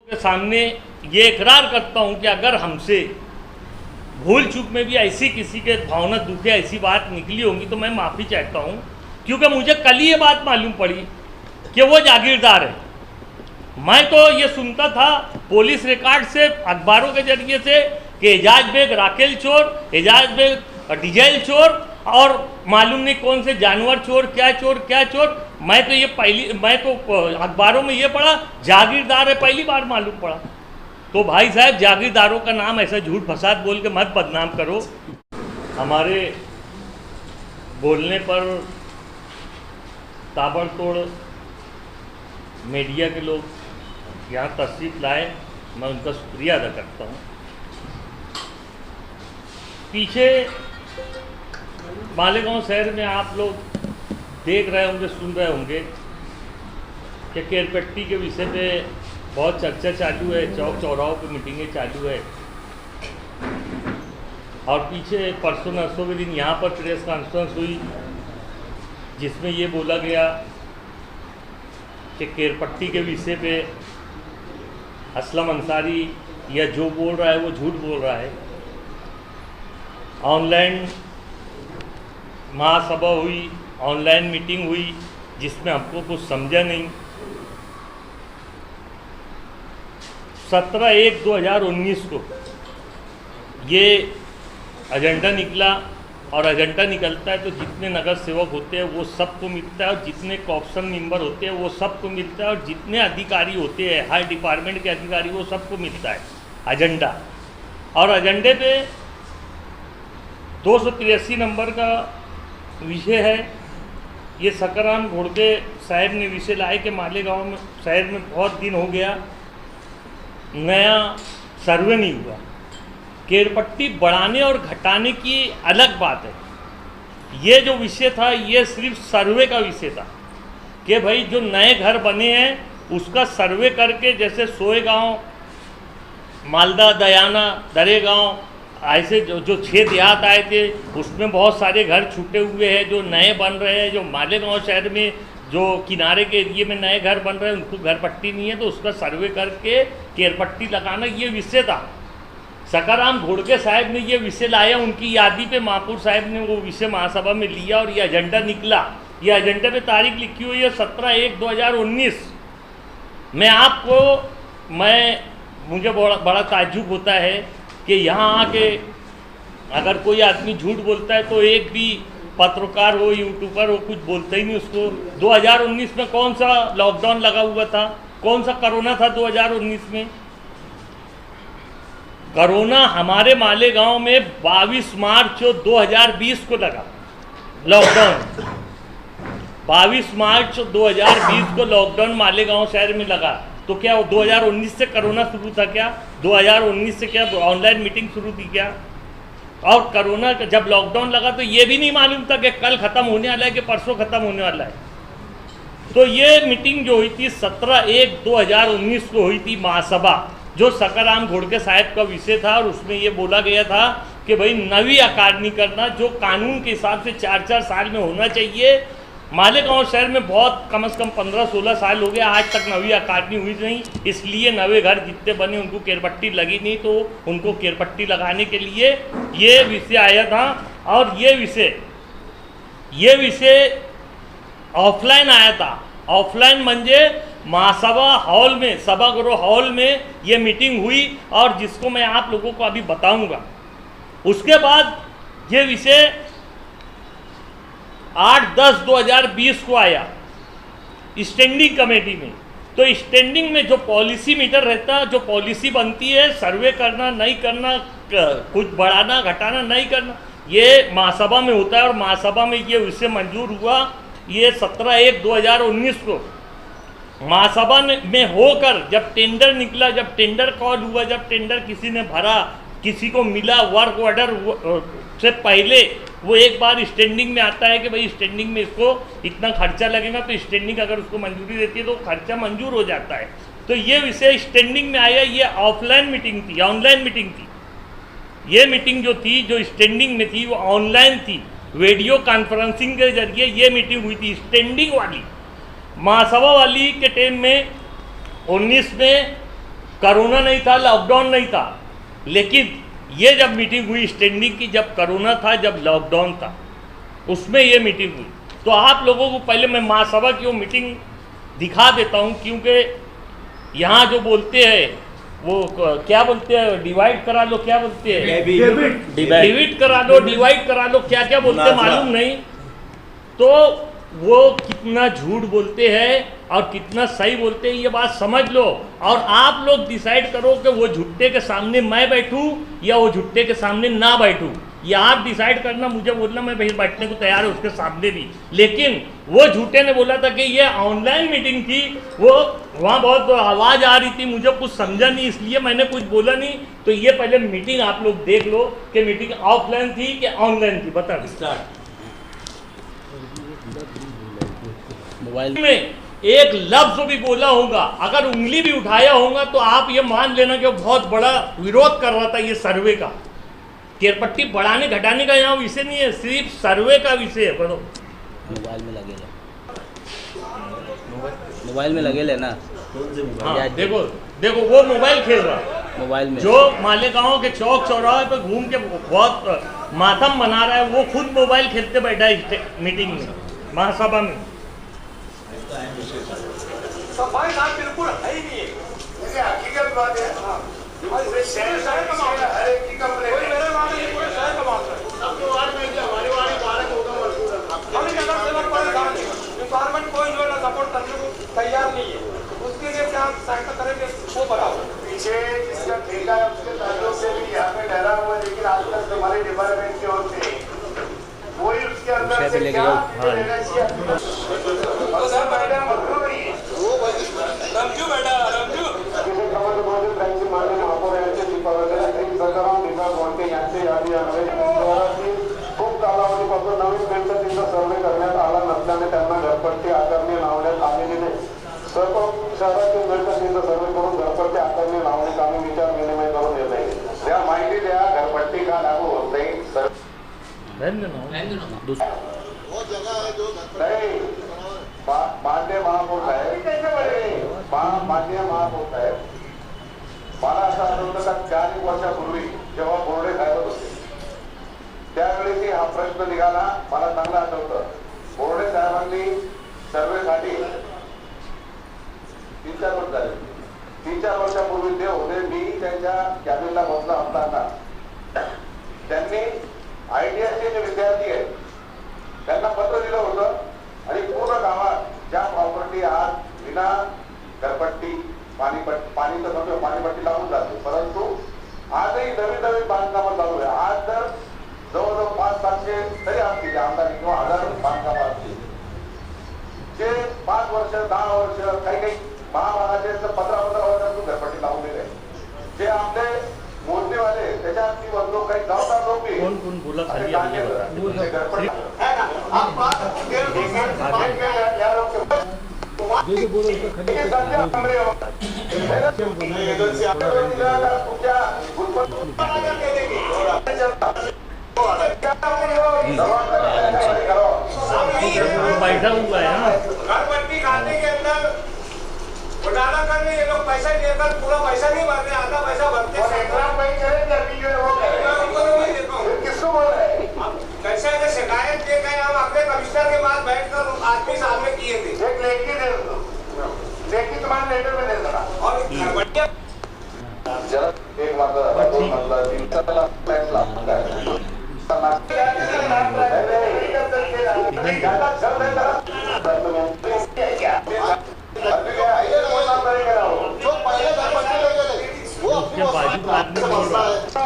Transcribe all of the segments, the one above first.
के सामने ये इकरार करता हूं कि अगर हमसे भूल चूक में भी ऐसी किसी के भावना दुखे ऐसी बात निकली होंगी तो मैं माफ़ी चाहता हूं, क्योंकि मुझे कल ही ये बात मालूम पड़ी कि वो जागीरदार है। मैं तो ये सुनता था पुलिस रिकॉर्ड से, अखबारों के जरिए से कि एजाज बेग राकेल चोर, एजाज बेग डीजल चोर और मालूम नहीं कौन से जानवर चोर, क्या चोर क्या चोर। मैं तो अखबारों में ये पढ़ा जागीरदार है, पहली बार मालूम पड़ा। तो भाई साहब, जागीरदारों का नाम ऐसा झूठ फसाद बोल के मत बदनाम करो। हमारे बोलने पर ताबड़तोड़ मीडिया के लोग यहाँ तशरीफ लाए, मैं उनका शुक्रिया अदा करता हूँ। पीछे मालेगांव शहर में आप लोग देख रहे होंगे, सुन रहे होंगे कि केरपट्टी के विषय पे बहुत चर्चा चालू है, चौक चौराहों पे मीटिंगें चालू है। और पीछे परसों नरसों के दिन यहाँ पर प्रेस कॉन्फ्रेंस हुई जिसमें ये बोला गया कि केरपट्टी के विषय पे असलम अंसारी या जो बोल रहा है वो झूठ बोल रहा है। ऑनलाइन महासभा हुई, ऑनलाइन मीटिंग हुई जिसमें हमको कुछ समझा नहीं। 17/1/2019 को ये एजेंडा निकला, और एजेंडा निकलता है तो जितने नगर सेवक होते हैं वो सबको मिलता है, और जितने कॉप्शन मेंबर होते हैं वो सबको मिलता है, और जितने अधिकारी होते हैं हर डिपार्टमेंट के अधिकारी वो सबको मिलता है एजेंडा। और एजेंडे पे 283 नंबर का विषय है। ये सकराम घोड़के साहब ने विषय लाए कि मालेगांव में शहर में बहुत दिन हो गया नया सर्वे नहीं हुआ। केरपट्टी बढ़ाने और घटाने की अलग बात है। ये जो विषय था ये सिर्फ सर्वे का विषय था कि भाई जो नए घर बने हैं उसका सर्वे करके, जैसे सोएगांव, मालदा, दयाना, दरेगांव, ऐसे जो 6 देहात आए थे उसमें बहुत सारे घर छूटे हुए हैं जो नए बन रहे हैं। जो मालेगांव शहर में जो किनारे के एरिए में नए घर बन रहे हैं उनको घर पट्टी नहीं है, तो उसका सर्वे करके केरपट्टी लगाना ये विषय था। सकाराम घोड़के साहब ने ये विषय लाया, उनकी यादी पे महापौर साहब ने वो विषय महासभा में लिया और ये एजेंडा निकला। ये एजेंडे पे तारीख लिखी हुई है 17/1/2019। मुझे बड़ा ताज्जुब होता है कि यहाँ आके अगर कोई आदमी झूठ बोलता है तो एक भी पत्रकार हो, यूट्यूबर हो, कुछ बोलता ही नहीं उसको। 2019 में कौन सा लॉकडाउन लगा हुआ था, कौन सा कोरोना था 2019 में? कोरोना हमारे मालेगांव में 22 मार्च 2020 को लगा लॉकडाउन। 22 मार्च 2020 को लॉकडाउन मालेगांव शहर में लगा। तो क्या 2019 से कोरोना शुरू था क्या? 2019 से क्या ऑनलाइन मीटिंग शुरू थी क्या? और कोरोना जब लॉकडाउन लगा तो ये भी नहीं मालूम था कि कल ख़त्म होने वाला है कि परसों ख़त्म होने वाला है। तो ये मीटिंग जो हुई थी 17/1/2019 को हुई थी महासभा, जो सकाराम घोड़के साहब का विषय था। और उसमें ये बोला गया था कि भाई नवी अकादमी करना जो कानून के हिसाब से 4-4 साल में होना चाहिए। मालेगांव शहर में बहुत कम से कम 15-16 साल हो गया, आज तक नवी अकादमी हुई नहीं, इसलिए नवे घर जितने बने उनको केरपट्टी लगी नहीं, तो उनको केरपट्टी लगाने के लिए ये विषय आया था। और ये विषय ऑफलाइन आया था। ऑफलाइन म्हणजे महासभा हॉल में, सभागृह हॉल में ये मीटिंग हुई, और जिसको मैं आप लोगों को अभी बताऊंगा। उसके बाद ये विषय 8/10/2020 को आया स्टैंडिंग कमेटी में। तो स्टैंडिंग में जो पॉलिसी मीटर रहता है, जो पॉलिसी बनती है, सर्वे करना नहीं करना, कुछ बढ़ाना घटाना नहीं करना, ये महासभा में होता है। और महासभा में ये विषय मंजूर हुआ ये 17/1/2019 को। महासभा में होकर जब टेंडर निकला, जब टेंडर कॉल हुआ, जब टेंडर किसी ने भरा, किसी को मिला, वर्क ऑर्डर से पहले वो एक बार स्टैंडिंग में आता है कि भाई स्टैंडिंग में इसको इतना खर्चा लगेगा, तो स्टैंडिंग अगर उसको मंजूरी देती है तो खर्चा मंजूर हो जाता है। तो ये विषय स्टैंडिंग में आया। ये ऑफलाइन मीटिंग थी, ऑनलाइन मीटिंग थी। ये मीटिंग जो थी, जो स्टैंडिंग में थी, वो ऑनलाइन थी, वीडियो कॉन्फ्रेंसिंग के जरिए ये मीटिंग हुई थी स्टैंडिंग वाली। महासभा वाली के टाइम में 19 में कोरोना नहीं था, लॉकडाउन नहीं था, लेकिन ये जब मीटिंग हुई स्टैंडिंग की, जब कोरोना था, जब लॉकडाउन था, उसमें ये मीटिंग हुई। तो आप लोगों को पहले मैं महासभा की वो मीटिंग दिखा देता हूँ, क्योंकि यहाँ जो बोलते हैं वो क्या बोलते हैं, डिवाइड करा लो, क्या बोलते हैं, डिवाइड करा लो, डिवाइड करा लो, क्या क्या बोलते हैं मालूम नहीं। तो वो कितना झूठ बोलते हैं और कितना सही बोलते हैं, ये बात समझ लो। और आप लोग डिसाइड करो कि वो झुट्टे के सामने मैं बैठूं या वो झुट्टे के सामने ना बैठूं, ये आप डिसाइड करना। मुझे बोलना मैं भाई बैठने को तैयार है उसके सामने भी, लेकिन वो झूठे ने बोला था कि ये ऑनलाइन मीटिंग थी, वो वहाँ बहुत आवाज़ आ रही थी, मुझे कुछ समझा नहीं, इसलिए मैंने कुछ बोला नहीं। तो ये पहले मीटिंग आप लोग देख लो कि मीटिंग ऑफलाइन थी कि ऑनलाइन थी, बता स्टार्ट। मोबाइल में एक लफ्ज भी बोला होगा, अगर उंगली भी उठाया होगा, तो आप ये मान लेना कि बहुत बड़ा विरोध कर रहा था ये सर्वे का। केरपट्टी बढ़ाने घटाने का यहाँ विषय नहीं है, सिर्फ सर्वे का विषय है। पढ़ो मोबाइल में लगे ले, मोबाइल में लगे लेना। हाँ, देखो देखो वो मोबाइल खेल रहा, मोबाइल में जो मालेगांव के चौक चौराहे पे घूम के बहुत मातम मना रहा है, वो खुद मोबाइल खेलते बैठा है मीटिंग में, महासभा में। सफाई साहब बिल्कुल है ही नहीं है, हकीकत बात है। पूरे शहर का हर एक की कंप्लेंट है, मेरे वार्ड में पूरे शहर का मामला है। अब तो वार्ड में हमारे वार्ड में 12 होगा मजदूर है, हम अगर सेवक परेशान है, डिपार्टमेंट कोई जो है सपोर्ट करने को तैयार नहीं है, उसके लिए क्या सहायता करेंगे वो बताओ। पीछे जिसका ठेका है उसके ताल्लुक से भी यहाँ पे डरा हुआ है, लेकिन आज तक हमारे डिपार्टमेंट की ओर से वही उसके अंदर से क्या लेना चाहिए। सर मैडम मजदूर नहीं है, रमजू बेटा रमजू खूप कालावधीपासून नवीन पद्धतीचा सर्वे करण्यात आला नसल्याने त्यांना घरपट्टी आकारणी लावण्यात आलेली नाही। सर्व शहरातील मिळकतीचा सर्वे करून घरपट्टी आकारणी लावणे कामी विचार विनिमय करून निर्णय त्या माहिती द्या, घरपट्टी का लागू होत नाही। वो जगह है जो नहीं मान्य महापौर साहेब, मान्य महापौर साहेब, मला असं आठवतं का 4 वर्षापूर्वी जेव्हा बोर्डे साहेब होते त्यावेळी हा प्रश्न निघाला, मला चांगलं आठवतं। बोर्डे साहेबांनी सर्वेसाठी 3-4 वर्ष झाले, 3-4 वर्षापूर्वी ते होते, मी त्यांच्या कॅबिनला बसला असताना त्यांनी आयटीआयचे जे विद्यार्थी आहेत त्यांना पत्र दिलं होतं आणि पूर्ण गावात ज्या प्रॉपर्टी आज विना घरपट्टी पाणी तर समजा पाणीपट्टी लावून जाते, परंतु आजही नवीन नवीन बांधकामं चालू आहे। आज तर जवळजवळ 500-700 तरी असतील आमदारी किंवा 1000 बांधकामं असतील, जे 5 वर्ष 10 वर्ष काही महामानाचे 15-15 वर्षातून घरपट्टी लावून दिले, जे आपले मोजणीवाले त्याच्यात ती बंदो काही जबाबदार लोक कौन बोला खाली आगे बता बैठा हुआ है ना, घरपट्टी खाते के अंदर घोटाला करने ये लोग पैसा लेकर पूरा पैसा नहीं भरते, आधा पैसा भरते हैं। किसको बोल रहे हैं? कैसे अगर शिकायत दे गए, हम अपने कमिश्नर के पास बैठकर आदमी सामने किए थे, एक लेखी दे दो, लेखी तुम्हारे लेटर में दे देना। और एक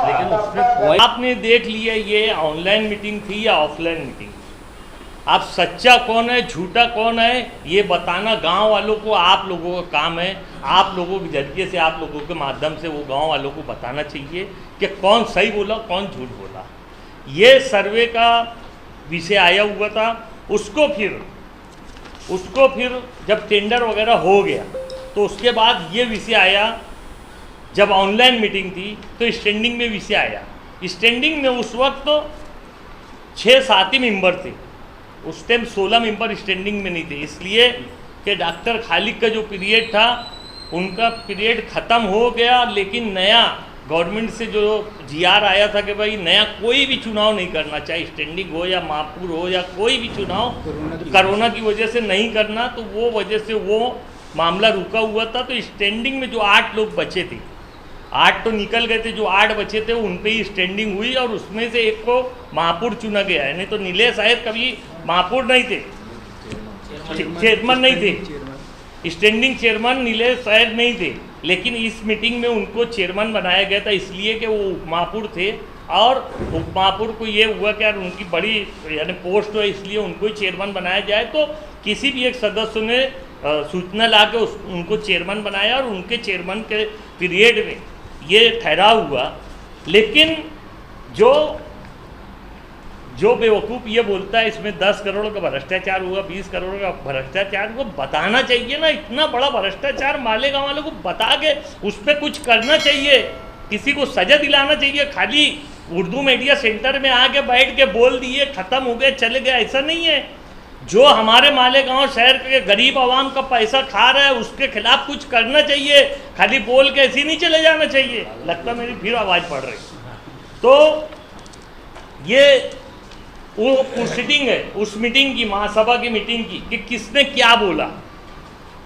लेकिन उसमें आपने देख लिया ये ऑनलाइन मीटिंग थी या ऑफलाइन मीटिंग। आप सच्चा कौन है झूठा कौन है ये बताना गांव वालों को आप लोगों का काम है। आप लोगों के जरिए से आप लोगों के माध्यम से वो गांव वालों को बताना चाहिए कि कौन सही बोला कौन झूठ बोला। ये सर्वे का विषय आया हुआ था, उसको फिर जब टेंडर वगैरह हो गया तो उसके बाद ये विषय आया। जब ऑनलाइन मीटिंग थी तो स्टैंडिंग में विषय आया। स्टैंडिंग में उस वक्त 6-7 ही मेंबर थे, उस टाइम 16 मेंबर स्टैंडिंग में नहीं थे, इसलिए कि डॉक्टर खालिक का जो पीरियड था उनका पीरियड ख़त्म हो गया, लेकिन नया गवर्नमेंट से जो जीआर आया था कि भाई नया कोई भी चुनाव नहीं करना, चाहे स्टैंडिंग हो या महापुर हो या कोई भी चुनाव कोरोना की वजह से नहीं करना, तो वो वजह से वो मामला रुका हुआ था। तो स्टैंडिंग में जो 8 लोग बचे थे, 8 तो निकल गए थे, जो 8 बचे थे उन पे ही स्टैंडिंग हुई और उसमें से एक को महापुर चुना गया है। नहीं तो नीलेश आयर कभी महापुर नहीं थे, चेयरमैन नहीं थे, स्टैंडिंग चेयरमैन नीलेश आयर नहीं थे, लेकिन इस मीटिंग में उनको चेयरमैन बनाया गया था इसलिए कि वो उपमहापुर थे और उपमहापुर को ये हुआ कि यार उनकी बड़ी यानी पोस्ट है इसलिए उनको ही चेयरमैन बनाया जाए। तो किसी भी एक सदस्य ने सूचना ला के उनको चेयरमैन बनाया और उनके चेयरमैन के पीरियड में ये ठहराव हुआ। लेकिन जो बेवकूफ़ ये बोलता है इसमें 10 करोड़ का भ्रष्टाचार हुआ, 20 करोड़ का भ्रष्टाचार हुआ, बताना चाहिए ना। इतना बड़ा भ्रष्टाचार मालेगांव वालों को बता के उस पर कुछ करना चाहिए, किसी को सजा दिलाना चाहिए। खाली उर्दू मीडिया सेंटर में आके बैठ के बोल दिए, ख़त्म हो गए, चले गए, ऐसा नहीं है। जो हमारे मालेगांव शहर के गरीब आवाम का पैसा खा रहा है उसके खिलाफ कुछ करना चाहिए, खाली बोल के ऐसे नहीं चले जाना चाहिए। लगता मेरी फिर आवाज़ पड़ रही। तो ये वो प्रोसीडिंग है उस मीटिंग की, महासभा की मीटिंग की, कि किसने क्या बोला,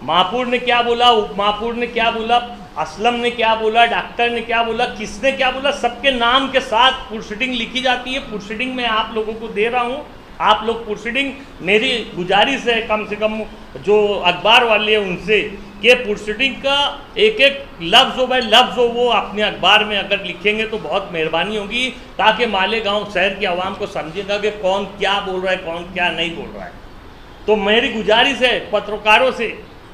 महापुर ने क्या बोला, उपमहापुर ने क्या बोला, असलम ने क्या बोला, डॉक्टर ने क्या बोला, किसने क्या बोला, सबके नाम के साथ प्रोसीडिंग लिखी जाती है। प्रोसीडिंग मैं आप लोगों को दे रहा हूँ, आप लोग प्रोसीडिंग, मेरी गुजारिश है कम से कम जो अखबार वाले हैं उनसे कि प्रोसीडिंग का एक एक लफ्ज़ हो, भाई लफ्ज़ हो, वो अपने अखबार में अगर लिखेंगे तो बहुत मेहरबानी होगी, ताकि मालेगांव शहर की आवाम को समझेगा कि कौन क्या बोल रहा है, कौन क्या नहीं बोल रहा है। तो मेरी गुजारिश है पत्रकारों से,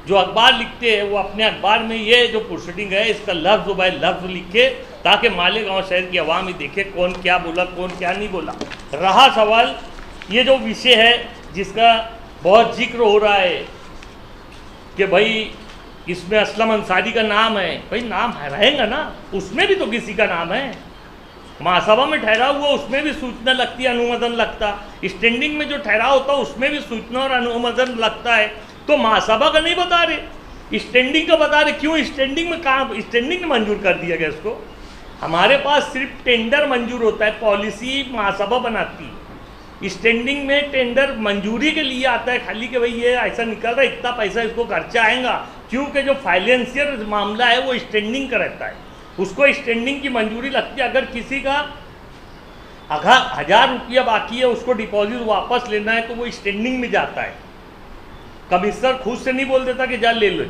जो अखबार लिखते हैं वो अपने अखबार में ये जो प्रोसीडिंग है इसका लफ्ज़ हो, भाई लफ्ज़ लिखे, ताकि मालेगांव शहर की आवाम ही देखे कौन क्या बोला, कौन क्या नहीं बोला। रहा सवाल ये जो विषय है जिसका बहुत जिक्र हो रहा है कि भाई इसमें असलम अंसारी का नाम है, भाई नाम रहेगा ना, उसमें भी तो किसी का नाम है। महासभा में ठहराव हुआ उसमें भी सूचना लगती है, अनुमोदन लगता। स्टैंडिंग में जो ठहराव होता है उसमें भी सूचना और अनुमोदन लगता है। तो महासभा का नहीं बता रहे, स्टैंडिंग का बता रहे। क्यों स्टैंडिंग में कहाँ, स्टैंडिंग में मंजूर कर दिया गया इसको? हमारे पास सिर्फ टेंडर मंजूर होता है, पॉलिसी महासभा बनाती है। स्टैंडिंग में टेंडर मंजूरी के लिए आता है खाली कि भाई ये ऐसा निकल रहा है, इतना पैसा इसको खर्चा आएगा, क्योंकि जो फाइनेंशियल मामला है वो स्टैंडिंग का रहता है, उसको स्टैंडिंग की मंजूरी लगती है। अगर किसी का 1000 रुपया बाकी है, उसको डिपॉजिट वापस लेना है तो वो स्टैंडिंग में जाता है। कमिश्नर खुद से नहीं बोल देता कि जा ले लो,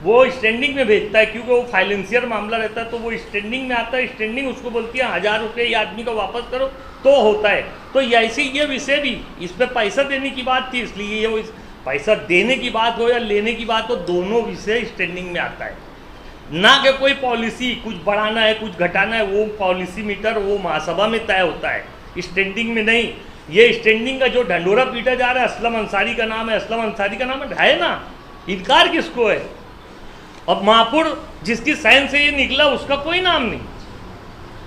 वो स्टैंडिंग में भेजता है, क्योंकि वो फाइनेंशियल मामला रहता है तो वो स्टैंडिंग में आता है। स्टैंडिंग उसको बोलती है 1000 रुपये ये आदमी को वापस करो, तो होता है। तो ऐसे ये विषय भी, इस पर पैसा देने की बात थी, इसलिए ये पैसा देने की बात हो या लेने की बात हो, दोनों विषय स्टैंडिंग में आता है। ना कि कोई पॉलिसी कुछ बढ़ाना है कुछ घटाना है, वो पॉलिसी मीटर वो महासभा में तय होता है, स्टैंडिंग में नहीं। ये स्टैंडिंग का जो ढंडोरा पीटा जा रहा है, असलम अंसारी का नाम है, असलम अंसारी का नाम है ना, इनकार किसको है? अब महापुर जिसकी साइन से ये निकला उसका कोई नाम नहीं,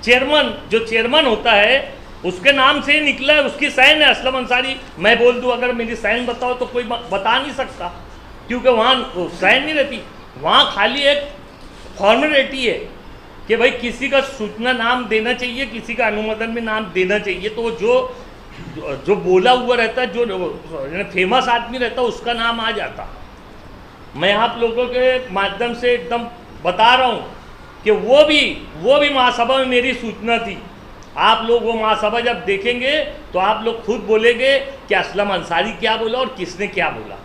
चेयरमैन जो चेयरमैन होता है उसके नाम से ही निकला है, उसकी साइन है असलम अंसारी। मैं बोल दूं अगर मेरी साइन बताओ तो कोई बता नहीं सकता, क्योंकि वहाँ साइन नहीं रहती, वहाँ खाली एक फॉर्मेलिटी है कि भाई किसी का सूचना नाम देना चाहिए, किसी का अनुमोदन में नाम देना चाहिए। तो जो बोला हुआ रहता है, जो फेमस आदमी रहता है उसका नाम आ जाता। मैं आप लोगों के माध्यम से एकदम बता रहा हूँ कि वो भी महासभा में मेरी सूचना थी। आप लोग वो महासभा जब देखेंगे तो आप लोग खुद बोलेंगे कि असलम अंसारी क्या बोला और किसने क्या बोला।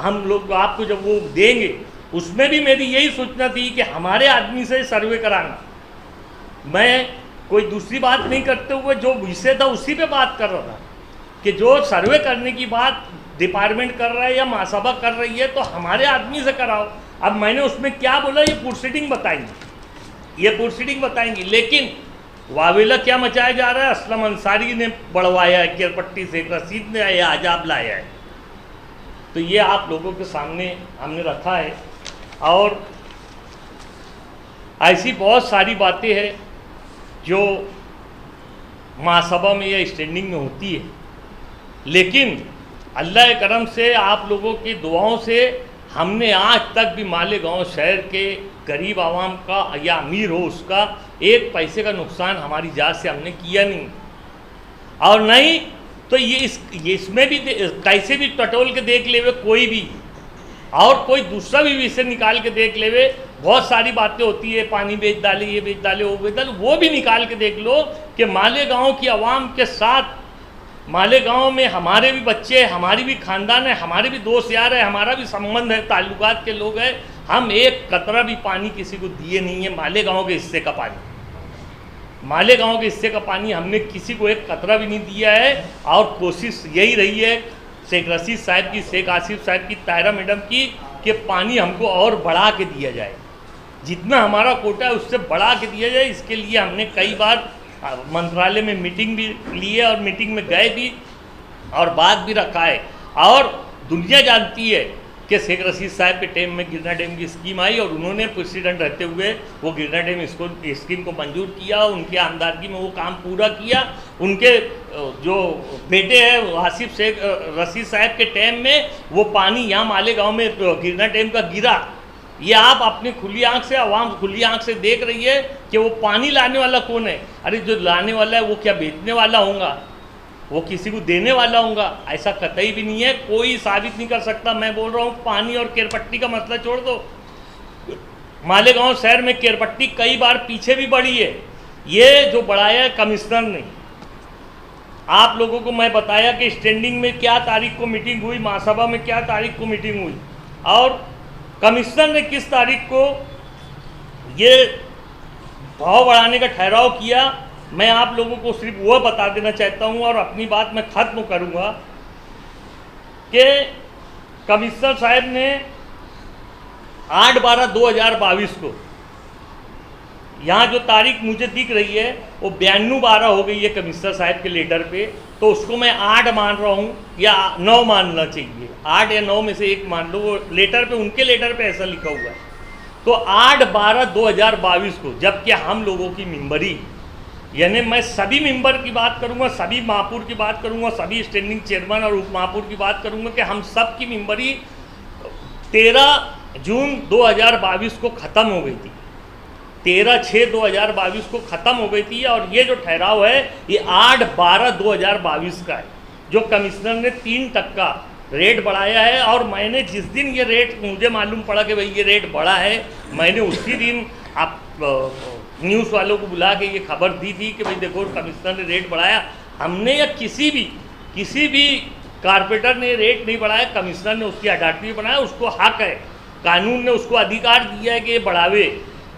हम लोग आपको जब वो देंगे उसमें भी मेरी यही सूचना थी कि हमारे आदमी से सर्वे कराना। मैं कोई दूसरी बात नहीं करते हुए जो विषय था उसी पे बात कर रहा था कि जो सर्वे करने की बात डिपार्टमेंट कर रहा है या महासभा कर रही है तो हमारे आदमी से कराओ। अब मैंने उसमें क्या बोला ये प्रोसीडिंग बताएंगी, लेकिन वावेला क्या मचाया जा रहा है, असलम अंसारी ने बढ़वाया है, केरपट्टी से रसीद ने आया, आजाब लाया है। तो ये आप लोगों के सामने हमने रखा है। और ऐसी बहुत सारी बातें हैं जो महासभा में या स्टैंडिंग में होती है, लेकिन अल्लाह के करम से आप लोगों की दुआओं से हमने आज तक भी मालेगांव शहर के गरीब आवाम का या अमीर हो उसका एक पैसे का नुकसान हमारी जात से हमने किया नहीं, और नहीं तो ये इसमें भी कैसे भी टटोल के देख लेवे कोई भी, और कोई दूसरा भी विषय निकाल के देख लेवे। बहुत सारी बातें होती है, पानी बेच डाले, ये बेच डाले, वो बेच डाले, वो भी निकाल के देख लो कि मालेगांव की आवाम के साथ, मालेगांव में हमारे भी बच्चे, हमारी भी खानदान है, हमारे भी दोस्त यार है, हमारा भी संबंध है, ताल्लुकात के लोग हैं। हम एक कतरा भी पानी किसी को दिए नहीं है। मालेगांव के हिस्से का पानी, मालेगांव के हिस्से का पानी हमने किसी को एक कतरा भी नहीं दिया है। और कोशिश यही रही है शेख रशीद साहब की, शेख आसिफ साहब की, तायरा मैडम की, कि पानी हमको और बढ़ा के दिया जाए, जितना हमारा कोटा है उससे बढ़ा के दिया जाए। इसके लिए हमने कई बार मंत्रालय में मीटिंग भी ली है और मीटिंग में गए भी और बात भी रखा है। और दुनिया जानती है कि शेख रशीद साहब के टाइम में गिरना डैम की स्कीम आई और उन्होंने प्रेसिडेंट रहते हुए वो गिरना डैम स्कीम को मंजूर किया, उनके आमदारगी में वो काम पूरा किया। उनके जो बेटे हैं आसिफ शेख रशीद साहब के टाइम में वो पानी यहाँ मालेगांव में गिरना डैम का गिरा। ये आप अपनी खुली आंख से, आवाम खुली आंख से देख रही है कि वो पानी लाने वाला कौन है। अरे जो लाने वाला है वो क्या बेचने वाला होगा, वो किसी को देने वाला होगा? ऐसा कतई भी नहीं है, कोई साबित नहीं कर सकता। मैं बोल रहा हूँ पानी और केरपट्टी का मसला छोड़ दो, मालेगांव शहर में केरपट्टी कई बार पीछे भी बढ़ी है। ये जो बढ़ाया है कमिश्नर ने, आप लोगों को मैं बताया कि स्टैंडिंग में क्या तारीख को मीटिंग हुई, महासभा में क्या तारीख को मीटिंग हुई, और कमिश्नर ने किस तारीख को ये भाव बढ़ाने का ठहराव किया। मैं आप लोगों को सिर्फ वो बता देना चाहता हूँ और अपनी बात मैं ख़त्म करूँगा कि कमिश्नर साहब ने 8/12/2022 को, यहाँ जो तारीख मुझे दिख रही है वो 92/12 हो गई है कमिश्नर साहब के लेटर पे, तो उसको मैं 8 मान रहा हूँ या 9 मानना चाहिए, 8 या 9 में से एक मान लो। वो लेटर पे, उनके लेटर पे ऐसा लिखा हुआ है। तो 8/12/2022 को, जबकि हम लोगों की मेंबरी, यानी मैं सभी मेंबर की बात करूंगा, सभी महापुर की बात करूंगा, सभी स्टैंडिंग चेयरमैन और उप महापुर की बात करूंगा कि हम सब की मेंबरी 13 जून 2022 को ख़त्म हो गई थी, 13/6/2022 को ख़त्म हो गई थी। और ये जो ठहराव है ये 8/12/2022 का है, जो कमिश्नर ने 3% रेट बढ़ाया है। और मैंने जिस दिन ये रेट, मुझे मालूम पड़ा कि भाई ये रेट बढ़ा है, मैंने उसी दिन आप न्यूज़ वालों को बुला के ये खबर दी थी कि भाई देखो कमिश्नर ने रेट बढ़ाया। हमने या किसी भी कारपोरेटर ने रेट नहीं बढ़ाया, कमिश्नर ने उसकी अथॉरिटी बनाया, उसको हक है, कानून ने उसको अधिकार दिया है कि ये बढ़ावे।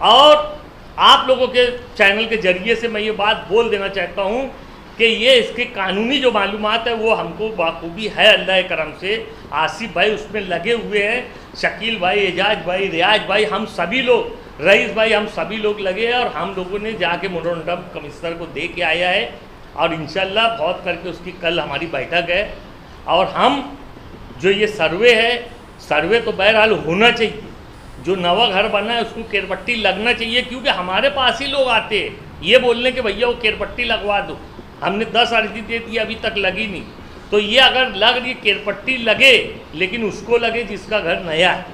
और आप लोगों के चैनल के जरिए से मैं ये बात बोल देना चाहता हूँ कि ये इसके कानूनी जो मालूमात है वो हमको बाखूबी है, अल्लाह करम से। आसिफ भाई उसमें लगे हुए हैं, शकील भाई, एजाज भाई, रियाज भाई, हम सभी लोग, रईस भाई, हम सभी लोग लगे हैं। और हम लोगों ने जाके मेमोरेंडम कमिश्नर को दे के आया है और इंशाल्लाह बहुत करके उसकी कल हमारी बैठक है। और हम जो ये सर्वे है, सर्वे तो बहरहाल होना चाहिए, जो नवा घर बना है उसको केरपट्टी लगना चाहिए, क्योंकि हमारे पास ही लोग आते हैं ये बोलने के भैया वो केरपट्टी लगवा दो। हमने 10 अर्जी दे दी, अभी तक लगी नहीं। तो ये अगर लग रही केरपट्टी लगे, लेकिन उसको लगे जिसका घर नया है,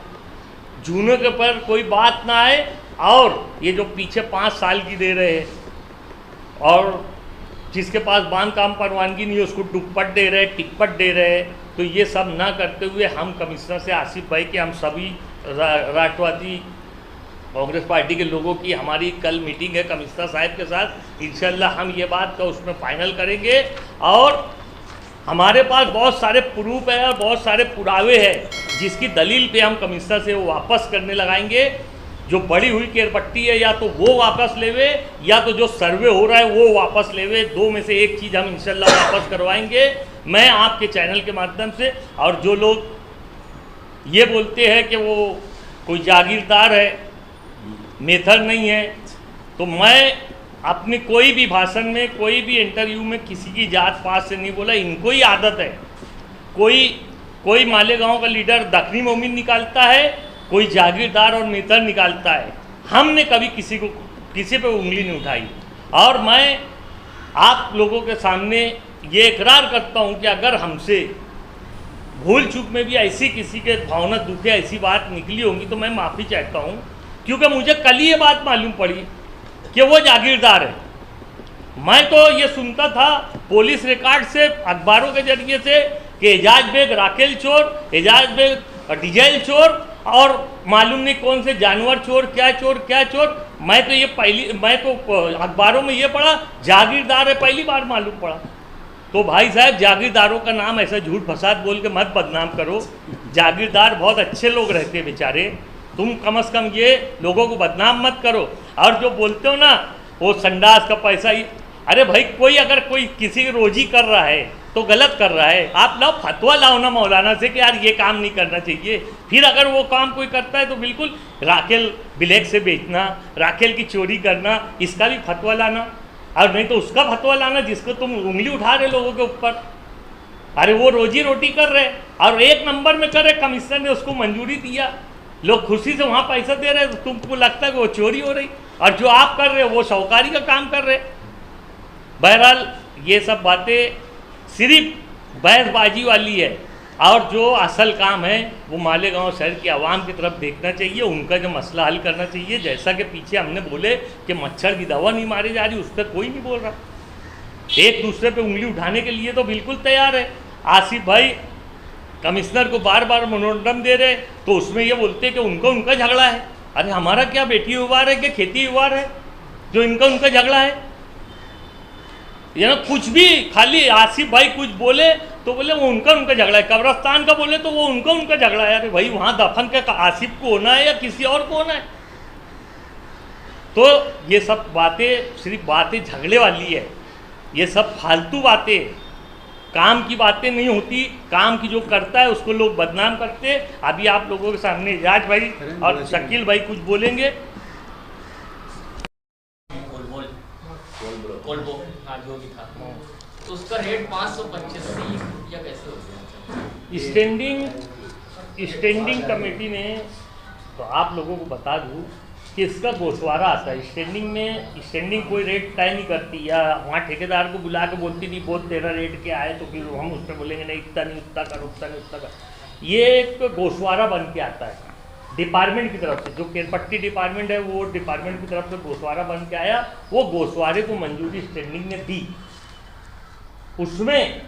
जूनों के पर कोई बात ना आए। और ये जो पीछे 5 साल की दे रहे हैं और जिसके पास बांध काम परवानगी नहीं है उसको टुप्पट दे रहे, टिप्पट दे रहे, तो ये सब ना करते हुए हम कमिश्नर से, आसिफ भाई के, हम सभी राष्ट्रवादी कांग्रेस पार्टी के लोगों की हमारी कल मीटिंग है कमिश्नर साहब के साथ। इंशाल्लाह हम ये बात का उसमें फाइनल करेंगे। और हमारे पास बहुत सारे प्रूफ है और बहुत सारे पुरावे हैं जिसकी दलील पे हम कमिश्नर से वो वापस करने लगाएंगे। जो बढ़ी हुई केरपट्टी है या तो वो वापस लेवे या तो जो सर्वे हो रहा है वो वापस लेवे, 2 में से एक चीज़ हम इंशाल्लाह वापस करवाएंगे। मैं आपके चैनल के माध्यम से, और जो लोग ये बोलते हैं कि वो कोई जागीरदार है, मेथड नहीं है, तो मैं अपनी कोई भी भाषण में, कोई भी इंटरव्यू में किसी की जात पात से नहीं बोला। इनको ही आदत है, कोई मालेगांव का लीडर दखनी मोमिन निकालता है, कोई जागीरदार और मेथड निकालता है। हमने कभी किसी पे उंगली नहीं उठाई। और मैं आप लोगों के सामने ये इकरार करता हूँ कि अगर हमसे भूल चूक में भी ऐसी किसी के भावना दुखे ऐसी बात निकली होंगी तो मैं माफ़ी चाहता हूँ, क्योंकि मुझे कल ही ये बात मालूम पड़ी कि वो जागीरदार है। मैं तो ये सुनता था पुलिस रिकॉर्ड से, अखबारों के जरिए से कि एजाज बेग राकेल चोर, एजाज बेग डीजल चोर, और मालूम नहीं कौन से जानवर चोर, क्या चोर क्या चोर। मैं तो अखबारों में ये पढ़ा जागीरदार है, पहली बार मालूम पड़ा। तो भाई साहब, जागीरदारों का नाम ऐसा झूठ फसाद बोल के मत बदनाम करो। जागीरदार बहुत अच्छे लोग रहते हैं बेचारे, तुम कम से कम ये लोगों को बदनाम मत करो। और जो बोलते हो ना वो संडास का पैसा ही, अरे भाई कोई अगर कोई किसी की रोजी कर रहा है तो गलत कर रहा है, आप लाओ फतवा लाओ ना मौलाना से कि यार ये काम नहीं करना चाहिए। फिर अगर वो काम कोई करता है तो बिल्कुल राखेल ब्लैक से बेचना, राखेल की चोरी करना, इसका भी फतवा लाना, और नहीं तो उसका फतवा लाना जिसको तुम उंगली उठा रहे लोगों के ऊपर। अरे वो रोजी रोटी कर रहे और एक नंबर में कर रहे, कमिश्नर ने उसको मंजूरी दिया, लोग खुशी से वहाँ पैसा दे रहे, तो तुमको लगता है कि वो चोरी हो रही, और जो आप कर रहे हो वो साहूकारी का काम कर रहे। बहरहाल ये सब बातें सिर्फ बहसबाजी वाली है, और जो असल काम है वो मालेगांव शहर की आवाम की तरफ देखना चाहिए, उनका जो मसला हल करना चाहिए। जैसा कि पीछे हमने बोले कि मच्छर की दवा नहीं मारी जा रही, उस पर कोई नहीं बोल रहा। एक दूसरे पे उंगली उठाने के लिए तो बिल्कुल तैयार है। आसिफ भाई कमिश्नर को बार बार मेमोरेंडम दे रहे, तो उसमें ये बोलते कि उनका झगड़ा है। अरे हमारा क्या बेटी विवाद है कि खेती विवाद है जो उनका झगड़ा है? ये ना कुछ भी, खाली आसिफ भाई कुछ बोले तो बोले वो उनका झगड़ा है, कब्रस्तान का बोले तो वो उनका झगड़ा है। अरे भाई वहाँ दफन का आसिफ को होना है या किसी और को होना है? तो ये सब बातें सिर्फ बातें झगड़े वाली है, ये सब फालतू बातें, काम की बातें नहीं होती। काम की जो करता है उसको लोग बदनाम करते। अभी आप लोगों के सामने एजाज भाई और शकील भाई कुछ बोलेंगे। जो भी था तो उसका रेट 585 या कैसे हो गया? स्टैंडिंग कमेटी ने, तो आप लोगों को बता दूं कि इसका गोशवारा आता है। स्टैंडिंग कोई रेट तय नहीं करती, या वहाँ ठेकेदार को बुला के बोलती नहीं बहुत तेरा रेट क्या है, तो फिर हम उस पर बोलेंगे नहीं इतना नहीं, उतना कर, उतना नहीं, उतना कर। ये एक गोशवारा बन के आता है डिपार्टमेंट की तरफ से, जो केरपट्टी डिपार्टमेंट है वो डिपार्टमेंट की तरफ से गोशवारा बन के आया। वो गोशवारे को मंजूरी स्टैंडिंग ने दी। उसमें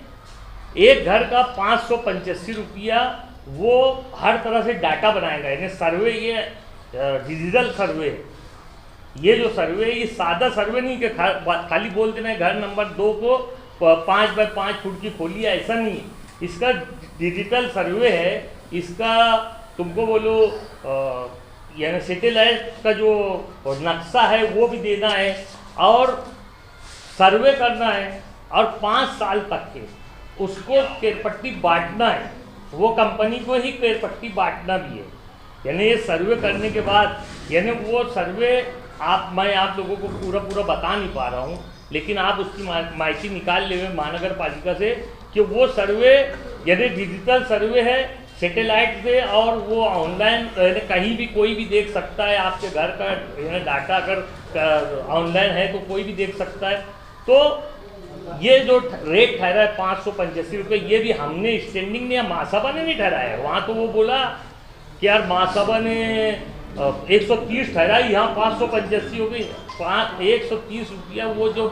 एक घर का 585 रुपया वो हर तरह से डाटा बनाएगा, यानी सर्वे, ये डिजिटल सर्वे है। ये जो सर्वे है ये सादा सर्वे नहीं कि खाली बोल देना है घर नंबर 2 को 5 बाय 5 फुट की खोली है, ऐसा नहीं है। इसका डिजिटल सर्वे है। इसका तुमको बोलो यानी सैटेलाइट का जो नक्शा है वो भी देना है, और सर्वे करना है, और 5 साल तक के उसको केरपट्टी बांटना है। वो कंपनी को ही केरपट्टी बांटना भी है। यानी ये सर्वे करने के बाद, यानी वो सर्वे मैं आप लोगों को पूरा बता नहीं पा रहा हूँ, लेकिन आप उसकी माहिती निकाल ले महानगर पालिका से कि वो सर्वे यानी डिजिटल सर्वे है सैटेलाइट से, और वो ऑनलाइन कहीं भी कोई भी देख सकता है। आपके घर का यानी डाटा अगर ऑनलाइन है तो कोई भी देख सकता है। तो ये जो रेट ठहरा है 585 रुपये, ये भी हमने स्टैंडिंग ने, महासभा ने नहीं ठहराया है। वहाँ तो वो बोला कि यार महासभा ने 130 ठहराई, यहाँ 585 हो गई। 130 रुपया वो जो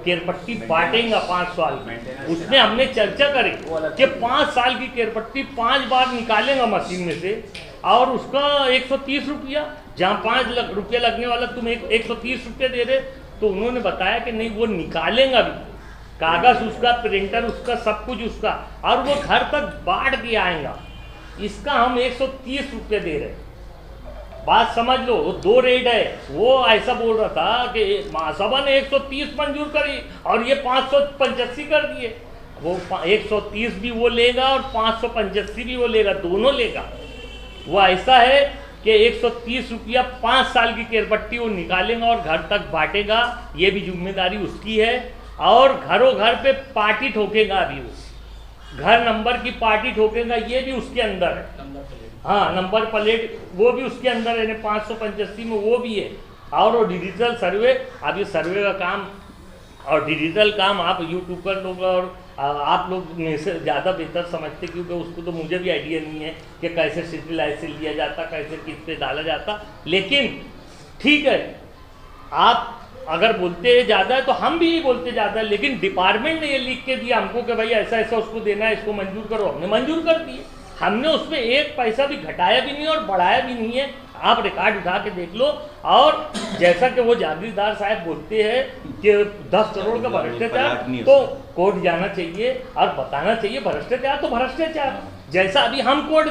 केरपट्टी बांटेगा 5 साल में, उसमें हमने चर्चा करी कि 5 साल की केरपट्टी 5 बार निकालेगा मशीन में से, और उसका 130 रुपया, जहाँ 5 रुपया लगने वाला तुम 130 रुपया दे रहे। तो उन्होंने बताया कि नहीं, वो निकालेगा भी, कागज़ उसका, प्रिंटर उसका, सब कुछ उसका, और वो घर तक बांट के आएगा। इसका हम 130 रुपये दे रहे। बात समझ लो, वो 2 रेट है। वो ऐसा बोल रहा था कि महासभा ने 130 मंजूर करी और ये 585 कर दिए। वो 130 भी वो लेगा और 585 भी वो लेगा, दोनों लेगा। वो ऐसा है कि 130 रुपया 5 साल की केरपट्टी वो निकालेगा और घर तक बांटेगा। ये भी जिम्मेदारी उसकी है। और घरों घर पे पार्टी ठोकेगा, अभी वो घर नंबर की पार्टी ठोकेगा, ये भी उसके अंदर है। हाँ, नंबर प्लेट वो भी उसके अंदर है, 585 में वो भी है। और वो डिजिटल सर्वे, अब ये सर्वे का काम और डिजिटल काम आप यूट्यूब पर लोग और आप लोग मेरे से ज़्यादा बेहतर समझते, क्योंकि उसको तो मुझे भी आइडिया नहीं है कि कैसे सिटी लाइसेंस लिया जाता, कैसे किस पे डाला जाता। लेकिन ठीक है, आप अगर बोलते ज़्यादा है तो हम भी यही बोलते ज़्यादा है, लेकिन डिपार्टमेंट ने ये लिख के दिया हमको कि भाई ऐसा ऐसा उसको देना है, इसको मंजूर करो, हमने मंजूर कर दिए। हमने उसमें एक पैसा भी घटाया भी नहीं और बढ़ाया भी नहीं है। आप रिकॉर्ड उठा के देख लो। और जैसा कि वो जागीरदार साहब बोलते हैं कि 10 करोड़ का भ्रष्टाचार, तो कोर्ट जाना चाहिए और बताना चाहिए भ्रष्टाचार तो भ्रष्टाचार। जैसा अभी हम कोर्ट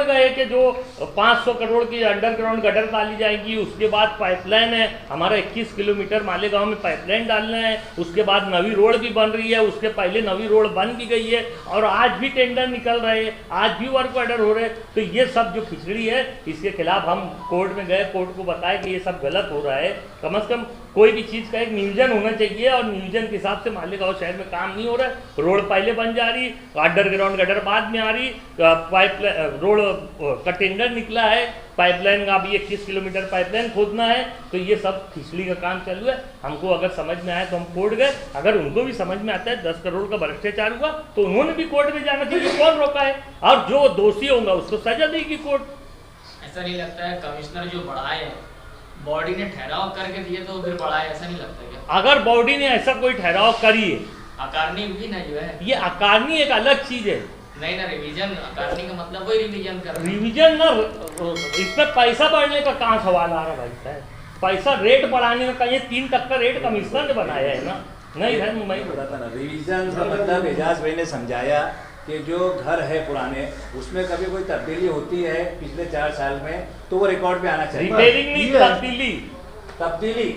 गए कि जो 500 करोड़ की अंडरग्राउंड गटर डाली जाएगी, उसके बाद पाइपलाइन है, हमारा 21 किलोमीटर मालेगांव में पाइपलाइन डालना है, उसके बाद नवी रोड भी बन रही है, उसके पहले नवी रोड बन भी गई है और आज भी टेंडर निकल रहे हैं, आज भी वर्क ऑर्डर हो रहे हैं। तो ये सब जो खिचड़ी है, इसके खिलाफ हम कोर्ट में गए, कोर्ट को बताया कि ये सब गलत हो रहा है। कम से कम कोई भी चीज़ का एक नियोजन होना चाहिए और नियोजन के हिसाब से मालेगांव शहर में काम नहीं हो रहा है। रोड पहले बन जा रही, अंडरग्राउंड गटर बाद में आ रही, पाइप रोड का टेंडर निकला है, पाइपलाइन का अभी 21 किलोमीटर पाइपलाइन खोदना है। तो ये सब खिचड़ी का काम चालू है। हमको अगर समझ में आया तो हम कोर्ट गए, अगर उनको भी समझ में आता है 10 करोड़ का भ्रष्टाचार हुआ तो उन्होंने भी कोर्ट में जाना चाहिए। कौन रोका है? और जो दोषी होगा उसको सजा देगी कोर्ट। ऐसा नहीं लगता है कमिश्नर जो बढ़ाए हैं, बॉडी ने ठहराव करके दिए तो फिर बढ़ाए, ऐसा नहीं लगता क्या? अगर बॉडी ने ऐसा कोई ठहराव करी है, अकारनी भी ना जो है, ये अकारनी एक अलग चीज है। नहीं ना, रिवीजन अकारनी का मतलब वही रिवीजन कर रहे हैं। रिवीजन ना, इसमें पैसा बढ़ने का कहाँ सवाल आ रहा भाई साहब? पैसा रेट बढ़ाने का, ये 3% का रेट कमिश्नर ने बनाया है ना, नहीं है मुंबई बताता ना। रिवीजन का मतलब एजाज भाई ने समझाया कि जो घर है पुराने, उसमें कभी कोई तब्दीली होती है पिछले 4 साल में तो वो रिकॉर्ड पे आना चाहिए। रिपेयरिंग नहीं, तब्दीली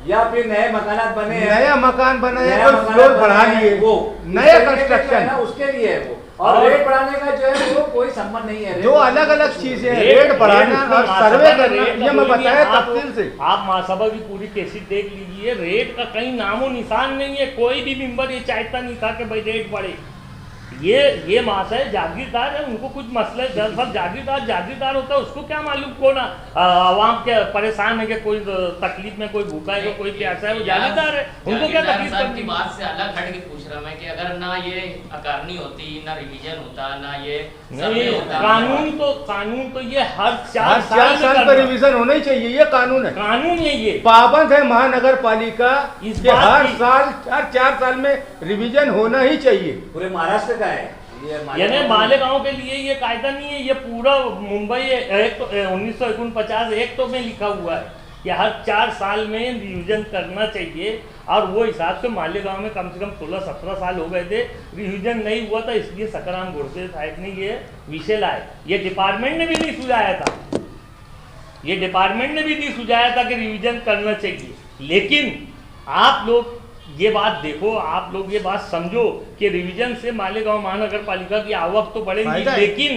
या फिर नए मकानात बने हैं, नया मकान बना है, नया कोई फ्लोर बढ़ा लिए, वो नया कंस्ट्रक्शन, उसके लिए है वो। और रेट बढ़ाने का जो है वो कोई संबंध नहीं है। दो अलग अलग चीजें हैं, रेट बढ़ाना और सर्वे करना। ये मैं बताया तफसील से। आप महासभा की पूरी कैसेट देख लीजिए, रेट का कहीं नामो निशान नहीं है। कोई भी मेंबर ये चाहता नहीं था कि भाई रेट बढ़े। ये महाशय जागीरदार है, उनको कुछ मसले, दरअसल जागीरदार होता है, उसको क्या मालूम कौन आवाम के परेशान है कि कोई तकलीफ में, कोई भूखा है, कोई प्यासा है, वो जागीरदार है, उनको क्या तकलीफ की बात से अलग हट के पूछ रहा मैं कि अगर ना ये अकारनी होती, ना रिवीजन होता, ना ये नहीं, कानून तो ये हर 4 साल पर रिवीजन होना ही चाहिए। ये कानून है, कानून है, ये पाबंद है महानगर पालिका इस कि हर साल हर 4 साल में रिवीजन होना ही चाहिए। पूरे महाराष्ट्र का है यानी मालेगांव के लिए ये कायदा नहीं है, ये पूरा मुंबई एक 1949 एक तो में लिखा हुआ है कि हर 4 साल में रिवीजन करना चाहिए। और वो हिसाब से मालेगांव में कम से कम 16-17 साल हो गए थे, रिवीजन नहीं हुआ था, इसलिए सकराम घोड़से साहब ने ये विषय लाए। ये डिपार्टमेंट ने भी नहीं सुझाया था, ये डिपार्टमेंट ने भी नहीं सुझाया था कि रिवीजन करना चाहिए। लेकिन आप लोग ये बात देखो, आप लोग ये बात समझो कि रिवीजन से मालेगांव महानगर पालिका की आवक तो बढ़ेगी,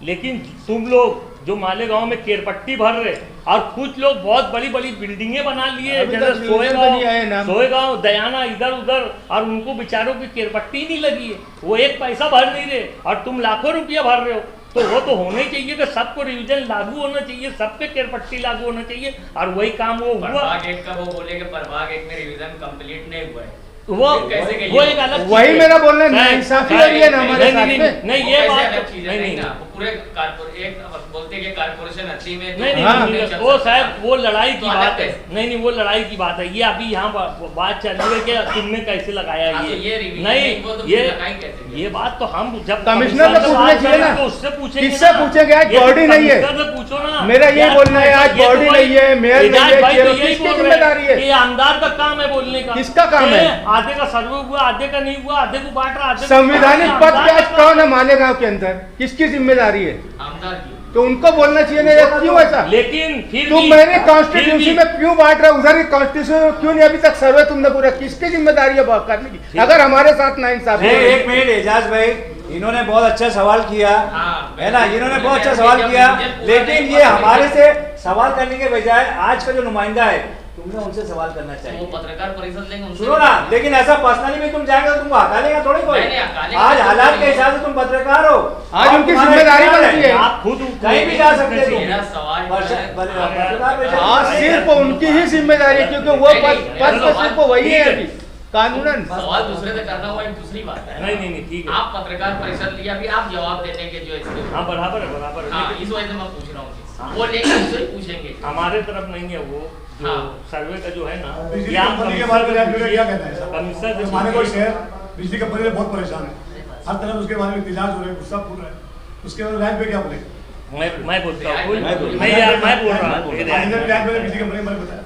लेकिन तुम लोग जो मालेगांव में केरपट्टी भर रहे और कुछ लोग बहुत बड़ी बड़ी बिल्डिंगें बना लिए, जैसे सोएगांव दयाना इधर उधर, और उनको बेचारों की केरपट्टी नहीं लगी है, वो एक पैसा भर नहीं रहे और तुम लाखों रुपया भर रहे हो। तो वो तो होना ही चाहिए कि सबको रिवीजन लागू होना चाहिए, सब पे केरपट्टी लागू होना चाहिए। और वही काम वो हुआ। प्रभाग 1 का वो बोले कि प्रभाग 1 में रिवीजन कंप्लीट नहीं हुआ है, वो एक अलग, वही मेरा बोलना है, इंसाफी हो रही है ना हमारे साथ में। नहीं ये बात अलग चीज है, नहीं ना, वो पूरे कारपोरेट बोलते हैं कि कारपोरेशन अच्छी में नहीं, वो साहब वो लड़ाई की बात है, नहीं वो लड़ाई की बात है। ये अभी यहाँ बात चल रही है कि तुमने कैसे लगाया ये नहीं, ये बात तो हम जब कमिश्नर से पूछना चाहिए ना, तो उससे पूछेंगे, किससे पूछेंगे? आज बॉडी नहीं है, पूछो ना। मेरा ये बोलना है, आज बॉडी नहीं है, मेयर नहीं है, किसकी जिम्मेदारी है? ये आमदार का काम है बोलने का। किसका काम है? आधे का सर्वे हुआ, आधे का नहीं हुआ, आधे को बांट रहा, संवैधानिक पद पे आज कौन है मालेगांव के अंदर? किसकी जिम्मेदारी है? आमदार की। तो उनको बोलना चाहिए ना, क्यों ऐसा? लेकिन फिर तुम मेरे कॉन्स्टिट्यूंसी में क्यों बांट रहे हो, उधर ही कॉन्स्टिट्यूंसी में क्यों नहीं अभी तक सर्वे तुमने पूरा? किसकी जिम्मेदारी है बात करने की अगर हमारे साथ ना इंसाफ? एक मिनट एजाज भाई, इन्होंने बहुत अच्छा सवाल किया है ना, इन्होंने बहुत अच्छा सवाल किया, लेकिन ये हमारे से सवाल करने के बजाय आज का जो नुमाइंदा है, तुमने उनसे सवाल करना चाहिए। वो पत्रकार परिषद लेंगे, सुनो ना, लेकिन ऐसा पर्सनली भी तुम जाएंगे तो तुमको हकालेगा थोड़ी कोई। आज हालात के हिसाब से तुम पत्रकार हो, आज उनकी जिम्मेदारी बनती है, आप खुद कहीं भी जा सकते हो। मेरा सवाल आज सिर्फ उनकी ही जिम्मेदारी है, क्योंकि वो पद सिर्फ वही है अभी। कानूनन सवाल दूसरे से करना हुआ एक दूसरी बात है। नहीं ठीक है। आप पत्रकार परिषद लिया, अभी आप जवाब देने के जो इसके हाँ बराबर है हाँ, इस वजह से मैं पूछ रहा हूँ, वो लेंगे दूसरे पूछेंगे। हमारे तरफ नहीं है वो जो हाँ। सर्वे का जो है ना, बिजली कंपनी के बारे में क्या कहना है सर? कमिश्नर से हमारे कोई शहर बिजली कंपनी में बहुत परेशान है, हर तरफ उसके बारे में इत्तेजाज हो रहे हैं, गुस्सा फूट रहा है, उसके बाद रैंक पे क्या बोलेंगे? मैं बोलता हूँ, मैं बोल रहा हूँ, बिजली कंपनी के बारे में बताया